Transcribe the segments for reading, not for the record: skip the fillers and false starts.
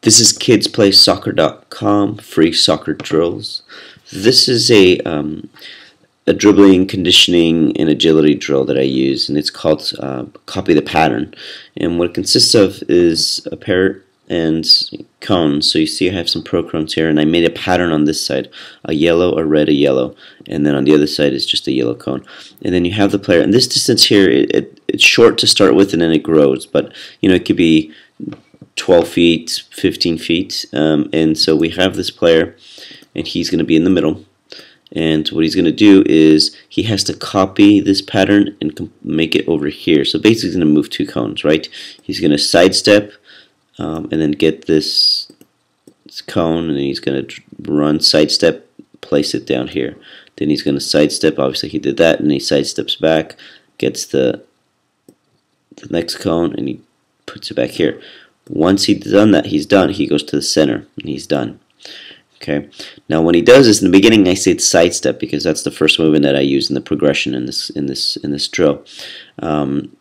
This is kidsplaySoccer.com, free soccer drills. This is a dribbling, conditioning, and agility drill that I use, and it's called Copy the Pattern. And what it consists of is a pair and cones. So you see I have some pro cones here, and I made a pattern on this side, a yellow, a red, a yellow, and then on the other side is just a yellow cone. And then you have the player, and this distance here, it's short to start with, and then it grows, but it could be 12 feet, 15 feet, and so we have this player, and he's going to be in the middle. And what he's going to do is he has to copy this pattern and make it over here. So basically he's going to move two cones, right? He's going to sidestep and then get this cone, and then he's going to run, sidestep, place it down here. Then he's going to sidestep, obviously he did that, and he sidesteps back, gets the next cone, and he puts it back here. Once he's done that, he's done. He goes to the center, and he's done. Okay. Now, when he does this in the beginning, I say it's sidestep because that's the first movement that I use in the progression in this drill.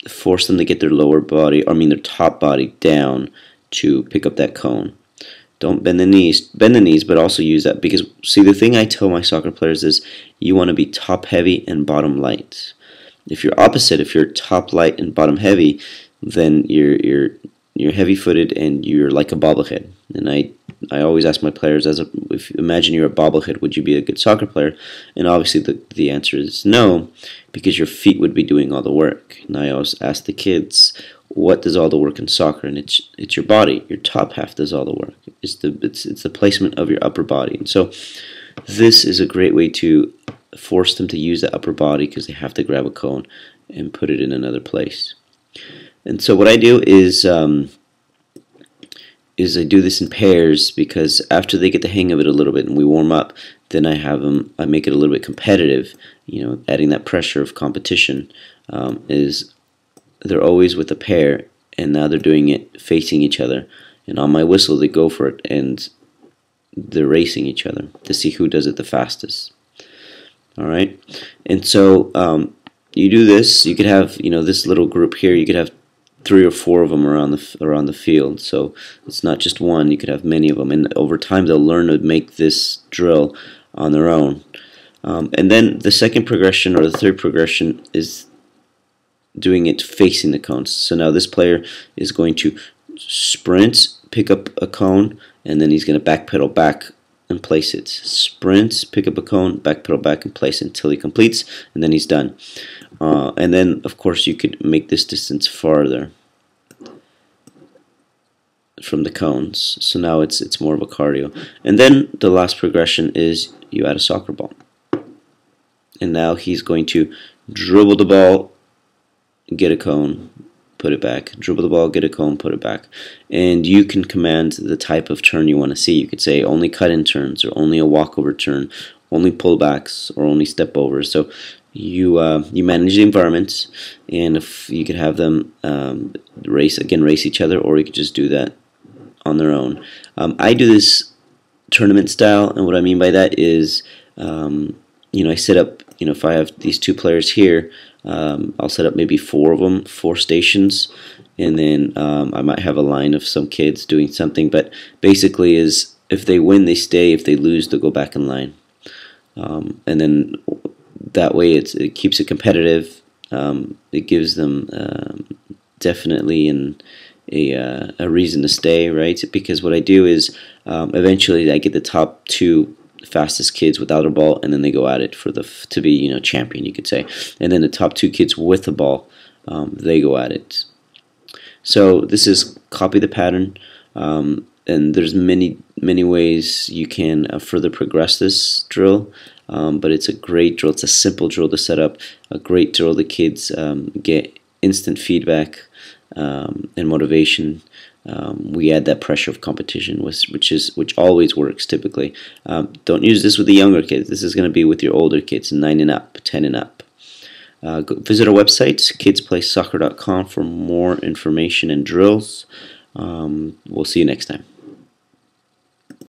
Force them to get their lower body, or I mean their top body down to pick up that cone. Don't bend the knees. Bend the knees, but also use that because see, the thing I tell my soccer players is you want to be top heavy and bottom light. If you're opposite, if you're top light and bottom heavy, then you're heavy-footed and you're like a bobblehead. And I always ask my players, if imagine you're a bobblehead, would you be a good soccer player? And obviously the answer is no, because your feet would be doing all the work. And I always ask the kids, what does all the work in soccer? And it's your body. Your top half does all the work. It's the placement of your upper body. And so this is a great way to force them to use the upper body because they have to grab a cone and put it in another place. And so what I do is I do this in pairs because after they get the hang of it a little bit and we warm up, then I make it a little bit competitive. Adding that pressure of competition is they're always with a pair, and now they're doing it facing each other. And on my whistle, they go for it, and they're racing each other to see who does it the fastest. All right, and so you do this. You could have this little group here. You could have 3 or 4 of them around the field. So it's not just one. You could have many of them, and over time they'll learn to make this drill on their own. And then the second progression or the third progression is doing it facing the cones. So now this player is going to sprint, pick up a cone, and then he's going to backpedal back and place it. Sprint, pick up a cone, backpedal back and place it until he completes, and then he's done. And then, of course, you could make this distance farther from the cones. So now it's more of a cardio. And then the last progression is you add a soccer ball. And now he's going to dribble the ball, get a cone, put it back. Dribble the ball, get a cone, put it back. And you can command the type of turn you want to see. You could say only cut-in turns, or only a walkover turn, only pullbacks, or only step overs. So you manage the environment, and if you could have them race each other, or you could just do that on their own. I do this tournament style, and what I mean by that is I set up, if I have these 2 players here, I'll set up maybe 4 of them, 4 stations, and then I might have a line of some kids doing something, but basically is if they win, they stay. If they lose, they'll go back in line. And then that way it keeps it competitive. It gives them definitely a reason to stay, right? Because what I do is eventually I get the top 2 fastest kids without a ball, and then they go at it to be champion, you could say. And then the top 2 kids with the ball, they go at it. So this is copy the pattern, and there's many ways you can further progress this drill. But it's a great drill. It's a simple drill to set up. A great drill. The kids get instant feedback and motivation. We add that pressure of competition, which always works typically. Don't use this with the younger kids. This is going to be with your older kids, 9 and up, 10 and up. Visit our website, kidsplaySoccer.com, for more information and drills. We'll see you next time.